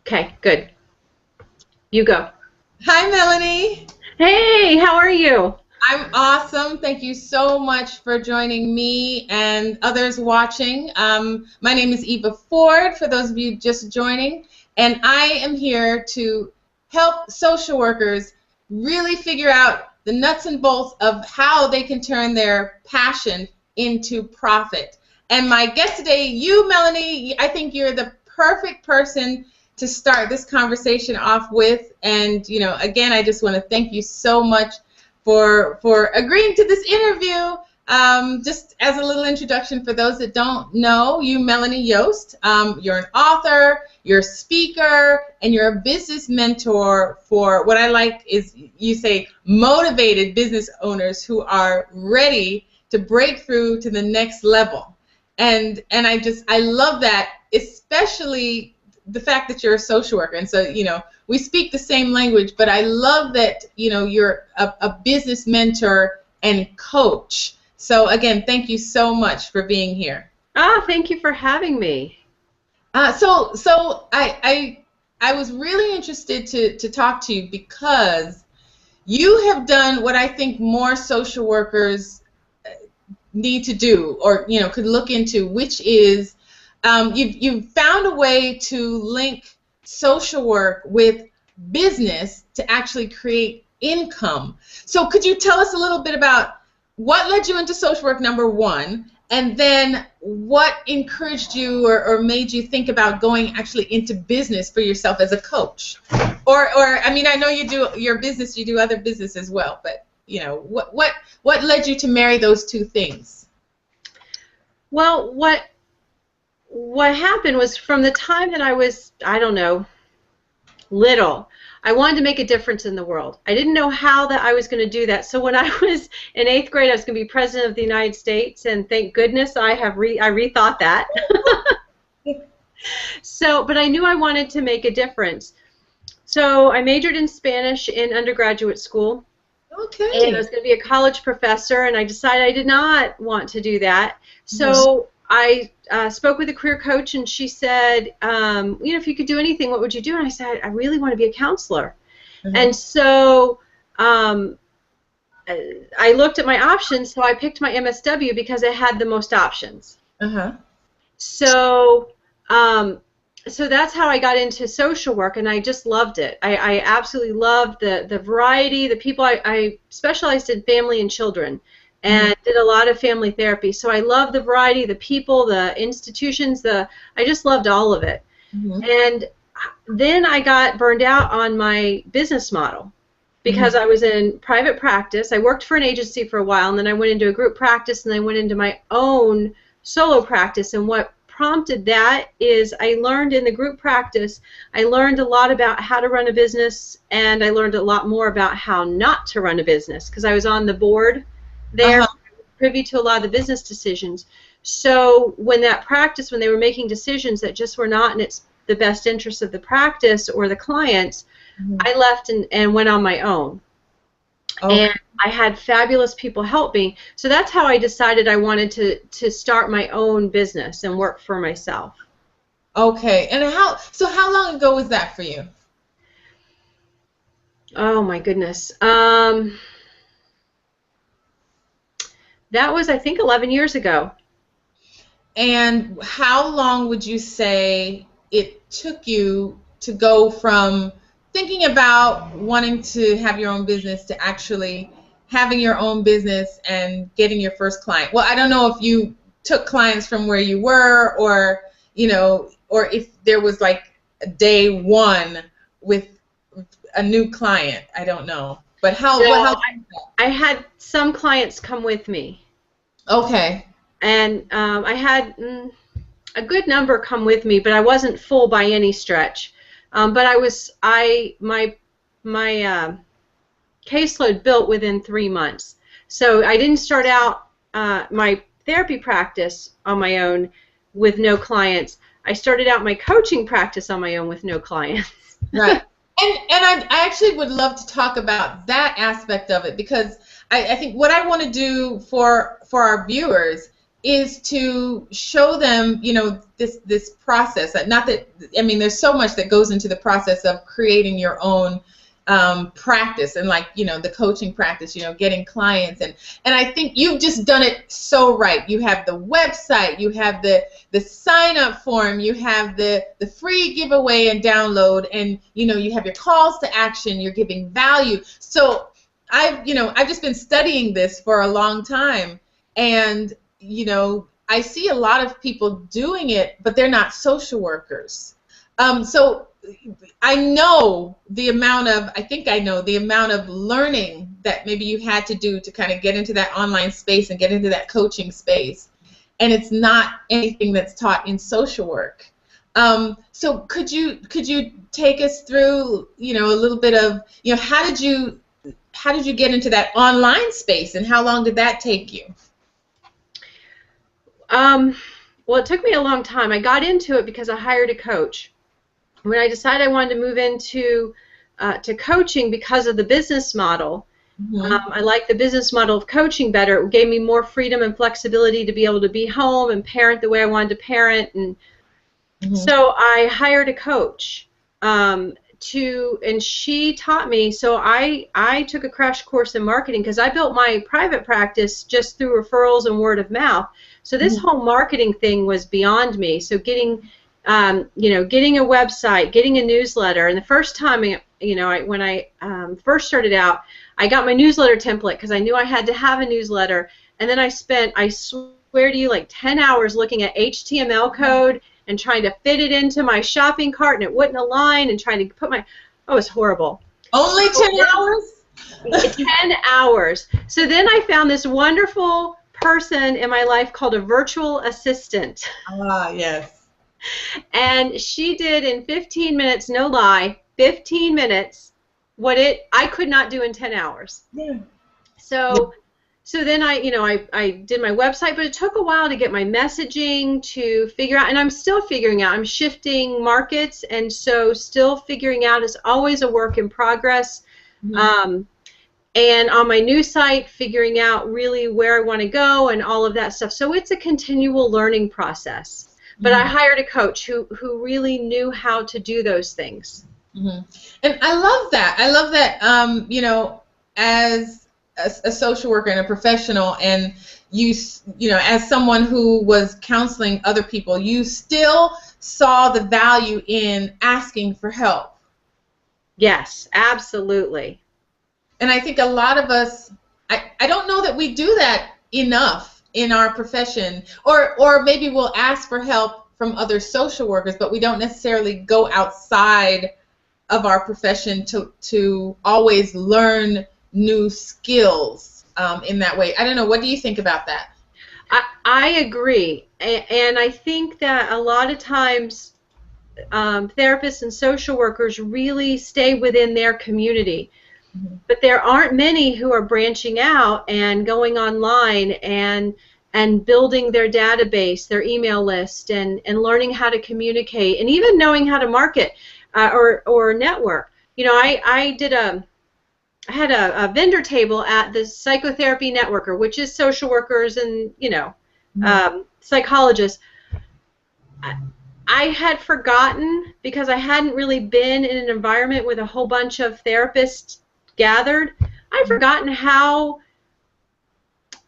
Okay, good. You go. Hi, Melanie. Hey, how are you? I'm awesome. Thank you so much for joining me and others watching. My name is Eva Forde, for those of you just joining, and I am here to help social workers really figure out the nuts and bolts of how they can turn their passion into profit. And my guest today, you, Melanie, I think you're the perfect person to start this conversation off with. And, again, I just want to thank you so much for agreeing to this interview. Just as a little introduction for those that don't know you, Melanie Yost, you're an author, you're a speaker, and you're a business mentor for what I like is you say motivated business owners who are ready to break through to the next level. And I love that, especially the fact that you're a social worker. And so, we speak the same language, but I love that, you're a business mentor and coach. So again, thank you so much for being here. Thank you for having me. So I was really interested to talk to you because you have done what I think more social workers need to do, or could look into, which is you've found a way to link social work with business to actually create income. So could you tell us a little bit about what led you into social work, number one, and then what encouraged you or made you think about going actually into business for yourself as a coach? Or I mean, I know you do your business, you do other business as well, but what led you to marry those two things? Well, what happened was, from the time that I was, I don't know, little, I wanted to make a difference in the world. I didn't know how that I was going to do that. So when I was in 8th grade, I was going to be president of the United States, and thank goodness I rethought that. But I knew I wanted to make a difference. So I majored in Spanish in undergraduate school. Okay. And I was going to be a college professor, and I decided I did not want to do that. So I spoke with a career coach, and she said, if you could do anything, what would you do? And I said, I really want to be a counselor. And so I looked at my options, so I picked my MSW because it had the most options. So that's how I got into social work, and I just loved it. I absolutely loved the variety, the people. I specialized in family and children, and did a lot of family therapy. So I love the variety, the people, the institutions. I just loved all of it. And then I got burned out on my business model because I was in private practice. I worked for an agency for a while, and then I went into a group practice, and I went into my own solo practice. And what prompted that is I learned in the group practice, I learned a lot about how to run a business, and I learned a lot more about how not to run a business because I was on the board there, privy to a lot of the business decisions. So when they were making decisions that just were not in the best interest of the practice or the clients, I left and went on my own. And I had fabulous people help me. So that's how I decided I wanted to start my own business and work for myself. Okay. And how long ago was that for you? Oh my goodness. That was, I think, 11 years ago. And how long would you say it took you to go from thinking about wanting to have your own business to actually having your own business and getting your first client? Well, I don't know if you took clients from where you were, or if there was like day one with a new client. I don't know. But how I had some clients come with me. Okay. And I had a good number come with me, but I wasn't full by any stretch. But my caseload built within 3 months. So I didn't start out my therapy practice on my own with no clients. I started out my coaching practice on my own with no clients. Right. And I actually would love to talk about that aspect of it, because I think what I want to do for our viewers is to show them, this process. Not that, I mean, there's so much that goes into the process of creating your own practice, and like, the coaching practice, getting clients, and I think you've just done it so right. You have the website, you have the sign up form, you have the free giveaway and download, and you have your calls to action, you're giving value. So I've just been studying this for a long time, and I see a lot of people doing it, but they're not social workers. So I think I know the amount of learning that maybe you had to do to kind of get into that online space and get into that coaching space. And it's not anything that's taught in social work. So could you take us through, a little bit of, how did you get into that online space, and how long did that take you? Well, it took me a long time. I got into it because I hired a coach. When I decided I wanted to move into to coaching because of the business model, I like the business model of coaching better. It gave me more freedom and flexibility to be able to be home and parent the way I wanted to parent, and so I hired a coach and she taught me. So I took a crash course in marketing because I built my private practice just through referrals and word of mouth. So this whole marketing thing was beyond me. So getting a website, getting a newsletter, and the first time, when I first started out, I got my newsletter template because I knew I had to have a newsletter, and then I spent, I swear to you, like 10 hours looking at HTML code and trying to fit it into my shopping cart, and it wouldn't align, and trying to put my, oh, it was horrible. Only 10 hours? 10 hours. So then I found this wonderful person in my life called a virtual assistant. Ah, yes. And she did in 15 minutes, no lie, 15 minutes, what I could not do in 10 hours. Yeah. So then I did my website, but it took a while to get my messaging to figure out, and I'm still figuring out. I'm shifting markets, and so still figuring out is always a work in progress. And on my new site, figuring out really where I want to go and all of that stuff. So it's a continual learning process. But I hired a coach who really knew how to do those things. And I love that. I love that, as a social worker and a professional, and as someone who was counseling other people, you still saw the value in asking for help. Yes, absolutely. And I think a lot of us, I don't know that we do that enough in our profession, or maybe we'll ask for help from other social workers, but we don't necessarily go outside of our profession to always learn new skills in that way. I don't know. What do you think about that? I agree. And I think that a lot of times therapists and social workers really stay within their community. But there aren't many who are branching out and going online and building their database, their email list, and learning how to communicate, and even knowing how to market or network. I had a vendor table at the Psychotherapy Networker, which is social workers and psychologists. I had forgotten, because I hadn't really been in an environment with a whole bunch of therapists gathered. I'd forgotten how,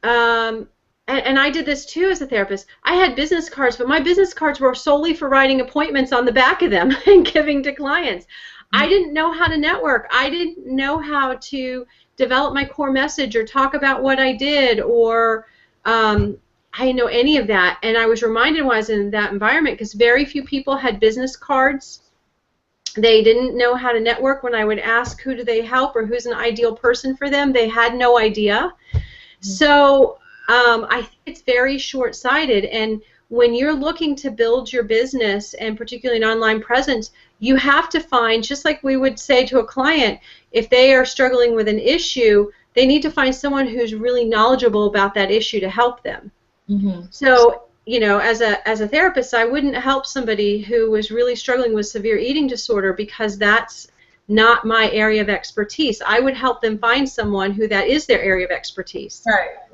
and I did this too as a therapist, I had business cards, but my business cards were solely for writing appointments on the back of them and giving to clients. I didn't know how to network. I didn't know how to develop my core message or talk about what I did, or I didn't know any of that. And I was reminded when I was in that environment, because very few people had business cards. They didn't know how to network. When I would ask who do they help or who's an ideal person for them, they had no idea. So I think it's very short-sighted. And when you're looking to build your business, and particularly an online presence, you have to find, just like we would say to a client, if they are struggling with an issue, they need to find someone who's really knowledgeable about that issue to help them. So, as a therapist, I wouldn't help somebody who was really struggling with severe eating disorder, because that's not my area of expertise. I would help them find someone who that is their area of expertise.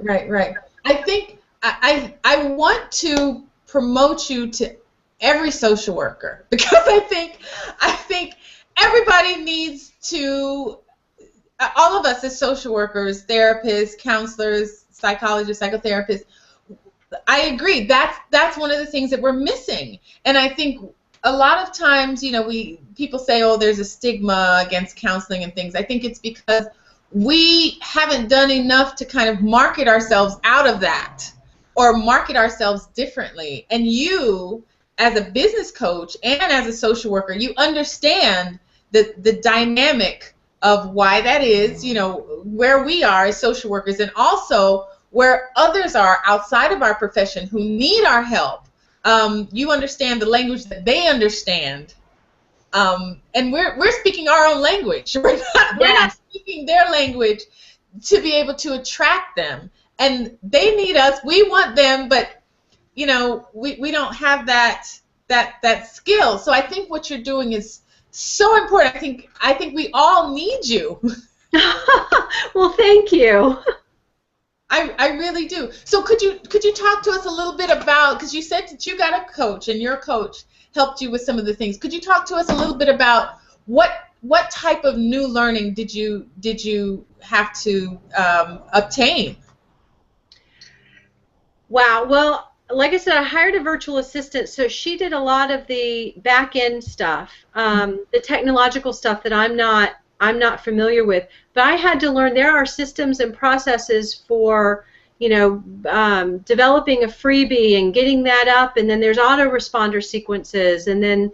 Right. I think I want to promote you to every social worker because I think everybody needs to, all of us as social workers, therapists, counselors, psychologists, psychotherapists. I agree. That's one of the things that we're missing. And I think a lot of times, people say, oh, there's a stigma against counseling and things. I think it's because we haven't done enough to kind of market ourselves out of that or market ourselves differently. And you, as a business coach and as a social worker, you understand the dynamic of why that is, where we are as social workers and also where others are outside of our profession who need our help. You understand the language that they understand. And we're speaking our own language. We're not speaking their language to be able to attract them. And they need us. We want them, but we don't have that skill. So I think what you're doing is so important. I think we all need you. Well, thank you. I really do. So could you talk to us a little bit about, because you said that you got a coach and your coach helped you with some of the things. Could you talk to us a little bit about what type of new learning did you have to obtain? Wow. Well, like I said, I hired a virtual assistant, so she did a lot of the back end stuff, the technological stuff that I'm not familiar with. But I had to learn there are systems and processes for developing a freebie and getting that up, and then there's autoresponder sequences, and then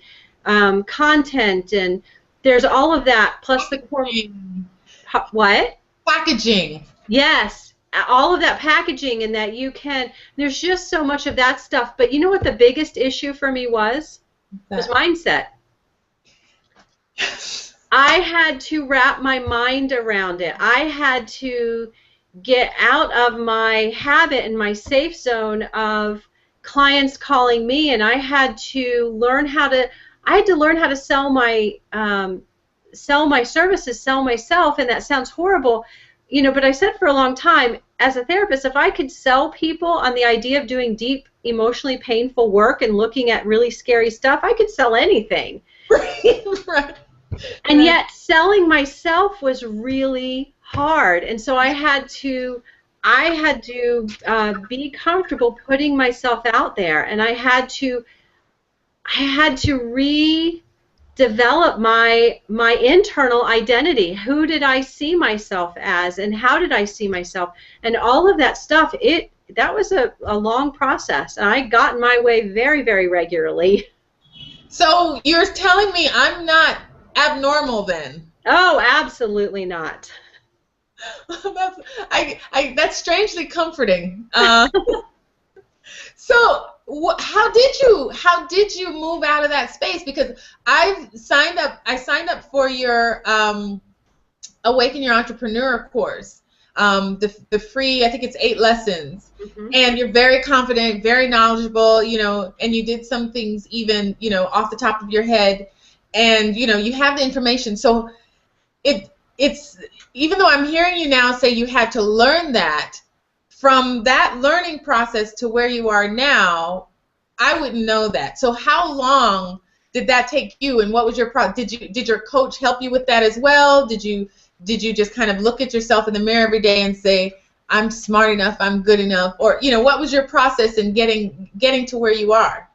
content, and there's all of that plus the core. What? Packaging. Yes. All of that packaging, and that there's just so much of that stuff. But you know what the biggest issue for me was? Was mindset. I had to wrap my mind around it. I had to get out of my habit and my safe zone of clients calling me, and I had to learn how to sell my services, sell myself, and that sounds horrible. But I said for a long time, as a therapist, if I could sell people on the idea of doing deep, emotionally painful work and looking at really scary stuff, I could sell anything. Right. And yet selling myself was really hard. And so I had to be comfortable putting myself out there, and I had to redevelop my internal identity. Who did I see myself as, and how did I see myself, and all of that stuff. That was a long process, and I got in my way very, very regularly. So you're telling me I'm not abnormal then? Oh, absolutely not. That's strangely comforting. So how did you move out of that space? Because I signed up for your Awaken Your Entrepreneur course, the free, I think it's 8 lessons. Mm-hmm. And you're very confident, very knowledgeable, and you did some things even, off the top of your head, and you have the information. So it's even though I'm hearing you now say you had to learn that, from that learning process to where you are now, I wouldn't know that. So how long did that take you, and what was your did your coach help you with that as well? Did you just kind of look at yourself in the mirror every day and say, I'm smart enough, I'm good enough, or what was your process in getting to where you are?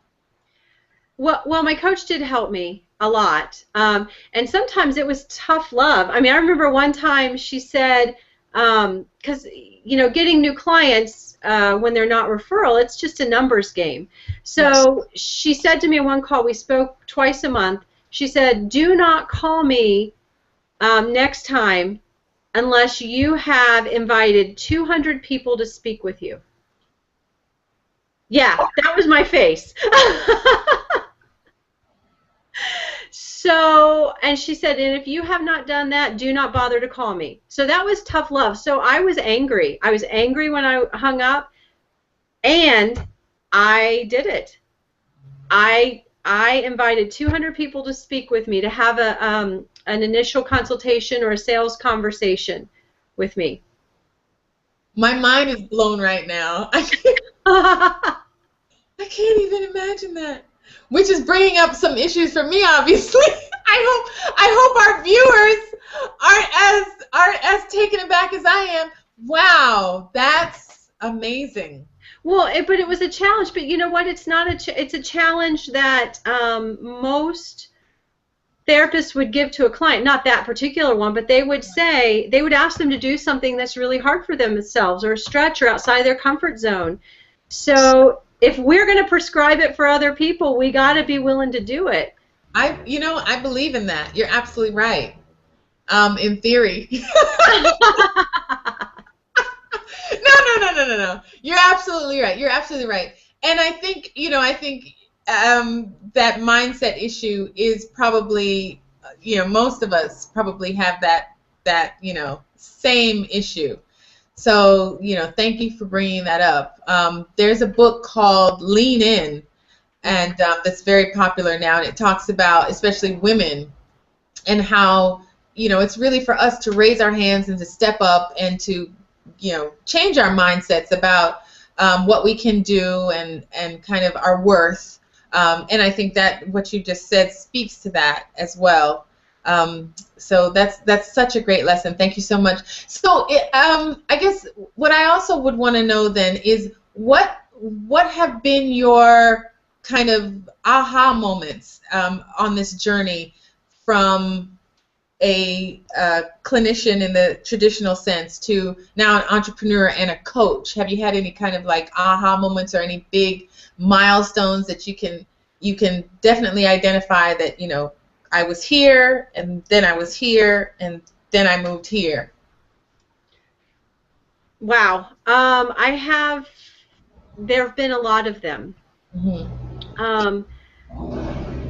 Well, my coach did help me a lot, and sometimes it was tough love. I mean, I remember one time she said, because getting new clients when they're not referral, it's just a numbers game. So yes. She said to me in one call, we spoke twice a month, she said, do not call me next time unless you have invited 200 people to speak with you. Yeah, that was my face. So, and she said, and if you have not done that, do not bother to call me. So that was tough love. So I was angry. I was angry when I hung up, and I did it. I invited 200 people to speak with me, to have an initial consultation or a sales conversation with me. My mind is blown right now. I can't even imagine that. Which is bringing up some issues for me, obviously. I hope our viewers aren't as taken aback as I am. Wow, that's amazing. Well, but it was a challenge. But you know what? It's not it's a challenge that most therapists would give to a client. Not that particular one, but they would ask them to do something that's really hard for themselves, or a stretch, or outside their comfort zone. So if we're going to prescribe it for other people, we got to be willing to do it. I believe in that. You're absolutely right. In theory. No. You're absolutely right. You're absolutely right. And I think, that mindset issue is probably, most of us probably have that same issue. So, thank you for bringing that up. There's a book called Lean In, and that's very popular now, and it talks about especially women and how, it's really for us to raise our hands and to step up and to, change our mindsets about what we can do and kind of our worth. And I think that what you just said speaks to that as well. So that's such a great lesson. Thank you so much. So I guess what I also would want to know then is what have been your kind of aha moments on this journey from a clinician in the traditional sense to now an entrepreneur and a coach? Have you had any kind of like aha moments or any big milestones that you can definitely identify that, I was here, and then I was here, and then I moved here? Wow. There have been a lot of them. Mm-hmm.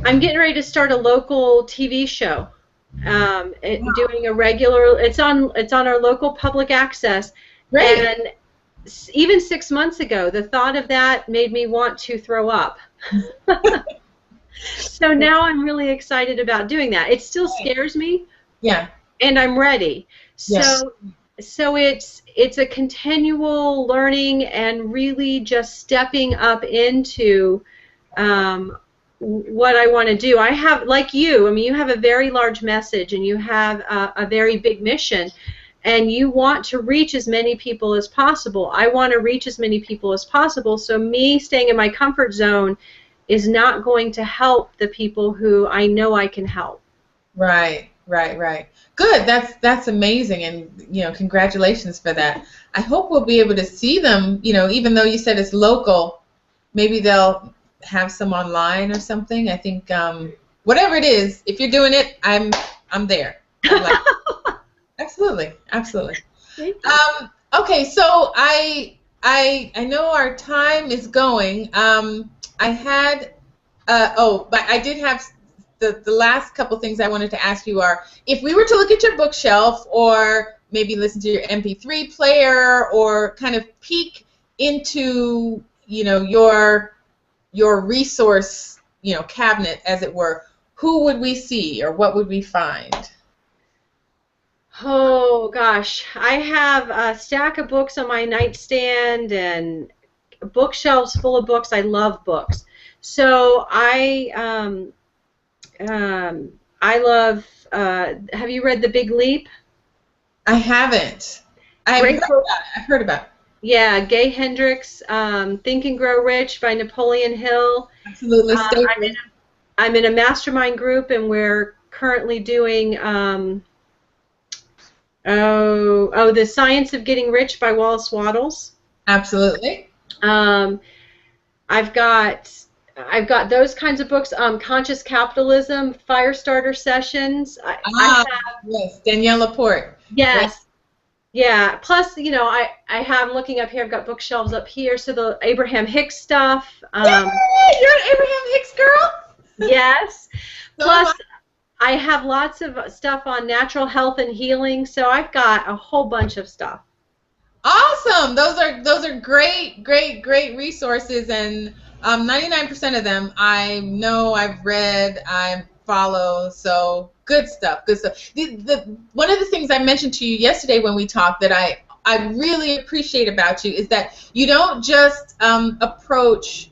I'm getting ready to start a local TV show. Doing a regular, it's on our local public access. Great. And even 6 months ago, the thought of that made me want to throw up. So now I'm really excited about doing that. It still scares me. Yeah. And I'm ready. Yes. So it's a continual learning and really just stepping up into what I want to do. I have, like you, you have a very large message, and you have a very big mission, and you want to reach as many people as possible. I want to reach as many people as possible, so me staying in my comfort zone is not going to help the people who I know I can help. Right. Good. That's amazing, and congratulations for that. I hope we'll be able to see them. Even though you said it's local, maybe they'll have some online or something. I think whatever it is, if you're doing it, I'm there. Absolutely. Okay, so I know our time is going. I had but I did have the last couple things I wanted to ask you are, if we were to look at your bookshelf or maybe listen to your MP3 player or kind of peek into your resource cabinet, as it were, who would we see or what would we find? Oh gosh, I have a stack of books on my nightstand and bookshelves full of books. I love books. So I love, have you read The Big Leap? I haven't. I've heard about it. Yeah, Gay Hendricks, Think and Grow Rich by Napoleon Hill. Absolutely. I'm in a mastermind group, and we're currently doing The Science of Getting Rich by Wallace Wattles. Absolutely. I've got those kinds of books. Conscious Capitalism, Firestarter Sessions. Yes, Danielle Laporte. Yes. Right. Yeah. Plus, I have, looking up here, I've got bookshelves up here. So the Abraham Hicks stuff. Yay! You're an Abraham Hicks girl. Yes. Plus, I have lots of stuff on natural health and healing. So I've got a whole bunch of stuff. Awesome. Those are great resources, and 99% of them I know, I've read, I follow. So good stuff. One of the things I mentioned to you yesterday when we talked that I really appreciate about you is that you don't just approach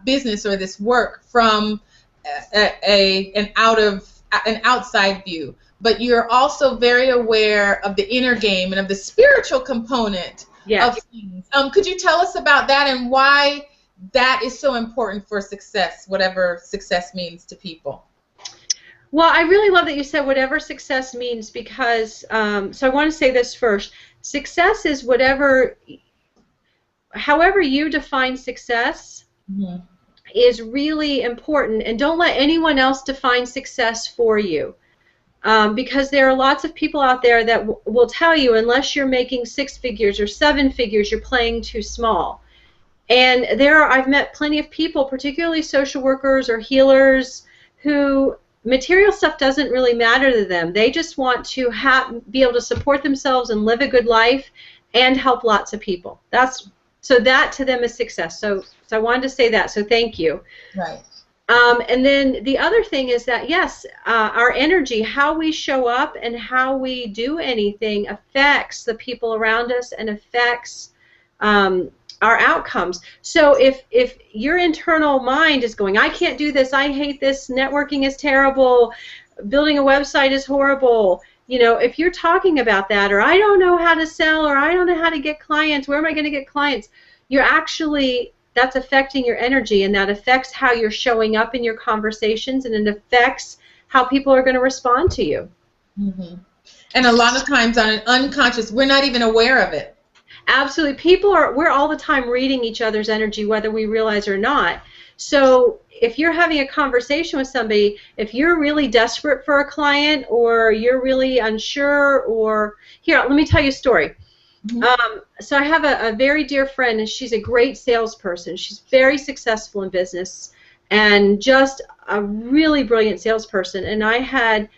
business or this work from an outside view, but you're also very aware of the inner game and of the spiritual component of Yes. things. Could you tell us about that and why that is so important for success, whatever success means to people? Well, I really love that you said whatever success means because, so I want to say this first. Success is however you define success is really important, and don't let anyone else define success for you. Because there are lots of people out there that will tell you unless you're making 6 figures or 7 figures, you're playing too small. And I've met plenty of people, particularly social workers or healers, who material stuff doesn't really matter to them. They just want to be able to support themselves and live a good life and help lots of people. So that to them is success. So I wanted to say that. So thank you. Right. And then the other thing is that, yes, our energy, how we show up and how we do anything affects the people around us and affects our outcomes. So if your internal mind is going, I can't do this, I hate this, networking is terrible, building a website is horrible, if you're talking about that, or I don't know how to sell, or I don't know how to get clients, where am I going to get clients? That's affecting your energy, and that affects how you're showing up in your conversations, and it affects how people are going to respond to you. Mm-hmm. And a lot of times on an unconscious, we're not even aware of it. Absolutely. We're all the time reading each other's energy, whether we realize or not. So if you're having a conversation with somebody, if you're really desperate for a client, or you're really unsure, or here, let me tell you a story. Mm-hmm. So I have a very dear friend, and she's a great salesperson. She's very successful in business and just a really brilliant salesperson. And I had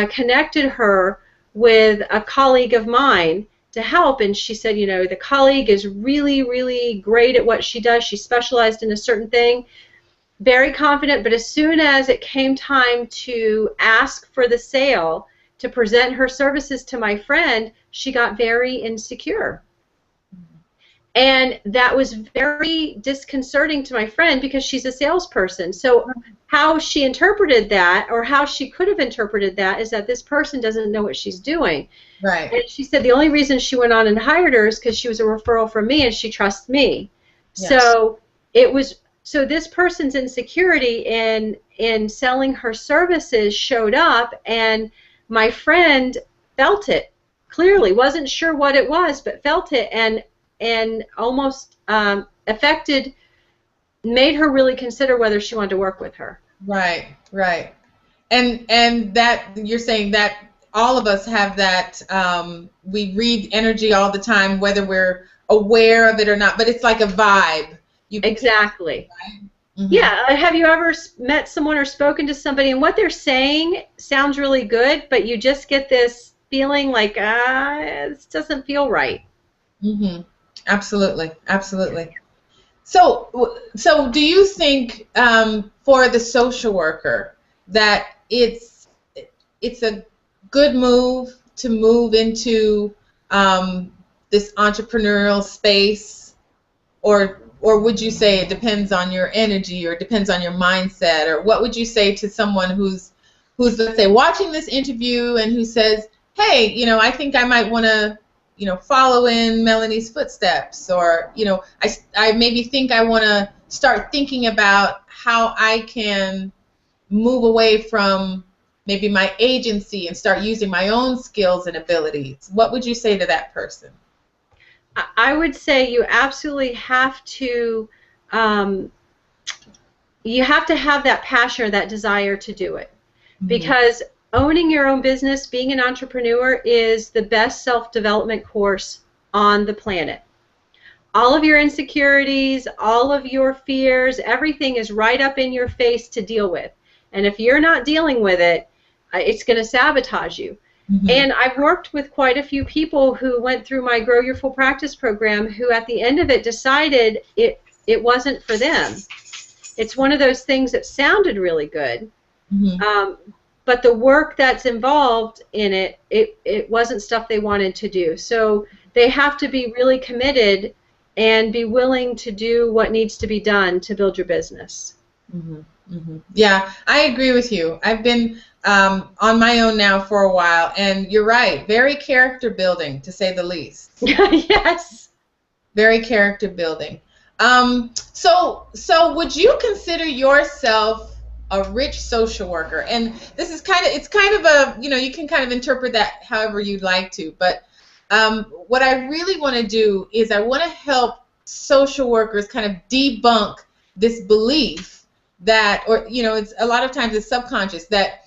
connected her with a colleague of mine to help, and she said, the colleague is really, really great at what she does. She specialized in a certain thing, very confident, but as soon as it came time to ask for the sale, to present her services to my friend, she got very insecure. And that was very disconcerting to my friend because she's a salesperson. So how she interpreted that, or how she could have interpreted that, is that this person doesn't know what she's doing. Right. And she said the only reason she went on and hired her is because she was a referral from me and she trusts me. Yes. So this person's insecurity in selling her services showed up, and my friend felt it clearly, wasn't sure what it was, but felt it, and almost made her really consider whether she wanted to work with her. Right, right. And that you're saying that all of us have that, we read energy all the time, whether we're aware of it or not, but it's like a vibe. Exactly. Mm-hmm. Yeah. Have you ever met someone or spoken to somebody and what they're saying sounds really good, but you just get this feeling like, this doesn't feel right? Mm-hmm. Absolutely. Absolutely. So do you think for the social worker that it's a good move to move into this entrepreneurial space, or would you say it depends on your energy, or it depends on your mindset, or what would you say to someone who's let's say watching this interview and who says, hey, I think I might want to follow in Melanie's footsteps, or I maybe think I want to start thinking about how I can move away from maybe my agency and start using my own skills and abilities. What would you say to that person? I would say you absolutely have to have that passion or that desire to do it. Mm-hmm. Because owning your own business, being an entrepreneur, is the best self-development course on the planet. All of your insecurities, all of your fears, everything is right up in your face to deal with. And if you're not dealing with it, it's going to sabotage you. Mm-hmm. And I've worked with quite a few people who went through my Grow Your Full Practice program who at the end of it decided it wasn't for them. It's one of those things that sounded really good, mm-hmm. But the work that's involved in it wasn't stuff they wanted to do. So they have to be really committed and be willing to do what needs to be done to build your business. Mm-hmm. Mm-hmm. Yeah, I agree with you. I've been on my own now for a while, and you're right. Very character building, to say the least. Yes. Very character building. So would you consider yourself a rich social worker? And this is it's kind of a, you can kind of interpret that however you'd like to. But what I really want to do is I want to help social workers kind of debunk this belief that, or it's a lot of times it's subconscious that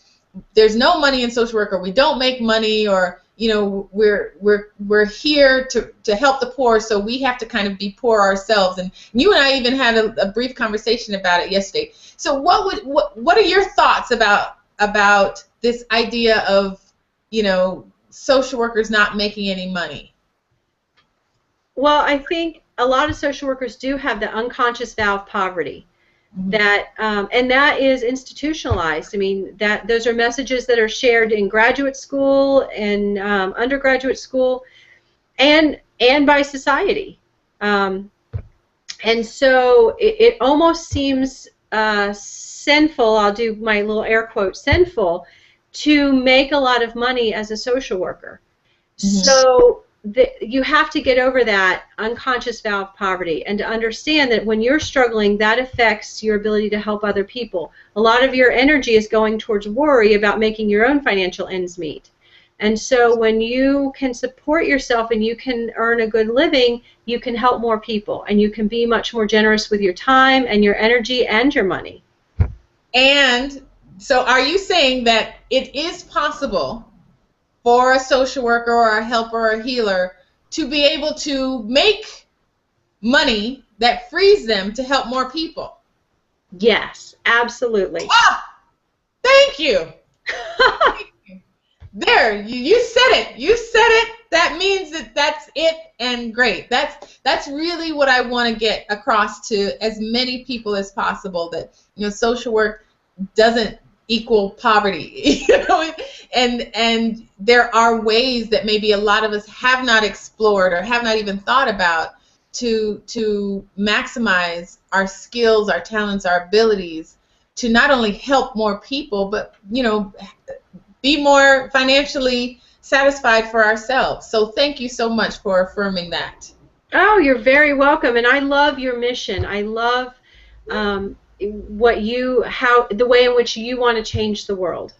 there's no money in social work, or we don't make money, or we're here to help the poor, so we have to kind of be poor ourselves. And you and I even had a brief conversation about it yesterday. So what are your thoughts about this idea of social workers not making any money? Well, I think a lot of social workers do have the unconscious vow of poverty. That and that is institutionalized. I mean, those are messages that are shared in graduate school and undergraduate school, and by society. And so it almost seems sinful. I'll do my little air quote, sinful, to make a lot of money as a social worker. Mm-hmm. So you have to get over that unconscious vow of poverty and to understand that when you're struggling, that affects your ability to help other people. A lot of your energy is going towards worry about making your own financial ends meet. And so when you can support yourself and you can earn a good living, you can help more people, and you can be much more generous with your time and your energy and your money. And so are you saying that it is possible for a social worker or a helper or a healer to be able to make money that frees them to help more people? Yes, absolutely. Ah, thank you. There, you said it. You said it. That means that's it, and great. That's really what I want to get across to as many people as possible, that social work doesn't equal poverty, and there are ways that maybe a lot of us have not explored or have not even thought about to maximize our skills, our talents, our abilities to not only help more people, but be more financially satisfied for ourselves. So thank you so much for affirming that. Oh, you're very welcome, and I love your mission. I love the way in which you want to change the world.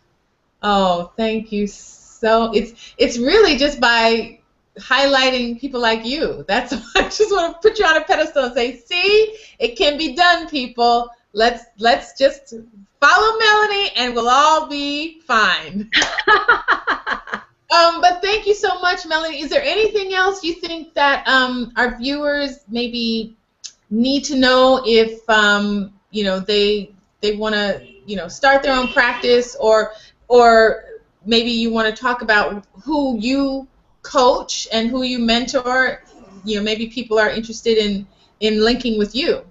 Oh, thank you. So it's really just by highlighting people like you. I just want to put you on a pedestal and say, see, it can be done, people. Let's just follow Melanie and we'll all be fine. But thank you so much, Melanie. Is there anything else you think that our viewers maybe need to know if they want to start their own practice, or maybe you want to talk about who you coach and who you mentor? Maybe people are interested in linking with you.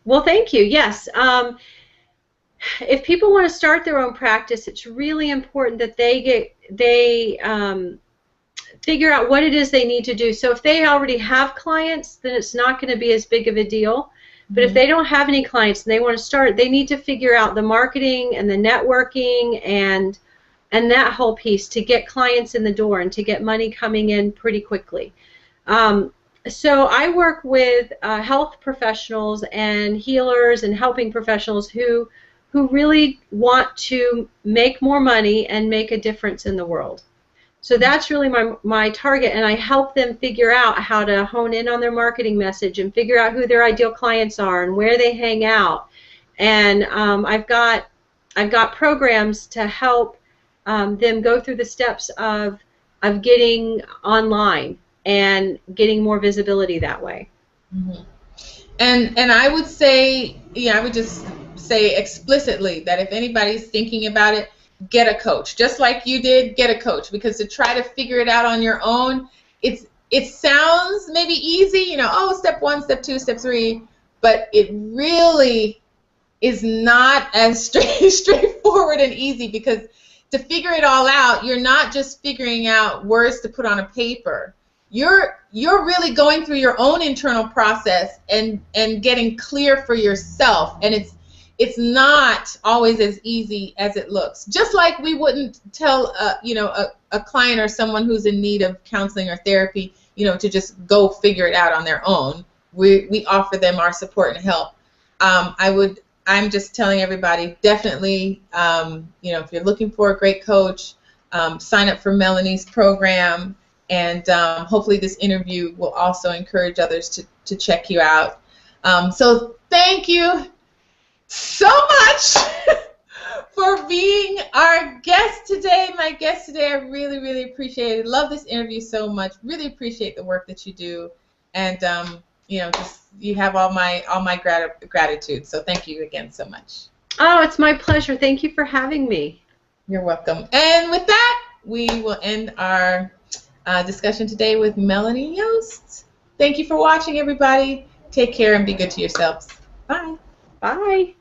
Well, thank you. Yes. If people want to start their own practice, it's really important that they figure out what it is they need to do. So if they already have clients, then it's not going to be as big of a deal. But if they don't have any clients and they want to start, they need to figure out the marketing and the networking and that whole piece to get clients in the door and to get money coming in pretty quickly. So I work with health professionals and healers and helping professionals who really want to make more money and make a difference in the world. So that's really my target, and I help them figure out how to hone in on their marketing message and figure out who their ideal clients are and where they hang out. And I've got programs to help them go through the steps of getting online and getting more visibility that way. Mm-hmm. And I would say, I would just say explicitly that if anybody's thinking about it, get a coach. Just like you did, get a coach, because to try to figure it out on your own, it sounds maybe easy, step 1, step 2, step 3, but it really is not as straightforward and easy, because to figure it all out, you're not just figuring out words to put on a paper. You're really going through your own internal process and getting clear for yourself. And it's not always as easy as it looks. Just like we wouldn't tell a client or someone who's in need of counseling or therapy, to just go figure it out on their own. We offer them our support and help. I'm just telling everybody, definitely, if you're looking for a great coach, sign up for Melanie's program, and hopefully this interview will also encourage others to check you out. So thank you so much for being our guest today. My guest today, I really, really appreciate it. Love this interview so much. Really appreciate the work that you do, and just you have all my gratitude. So thank you again so much. Oh, it's my pleasure. Thank you for having me. You're welcome. And with that, we will end our discussion today with Melanie Yost. Thank you for watching, everybody. Take care and be good to yourselves. Bye. Bye.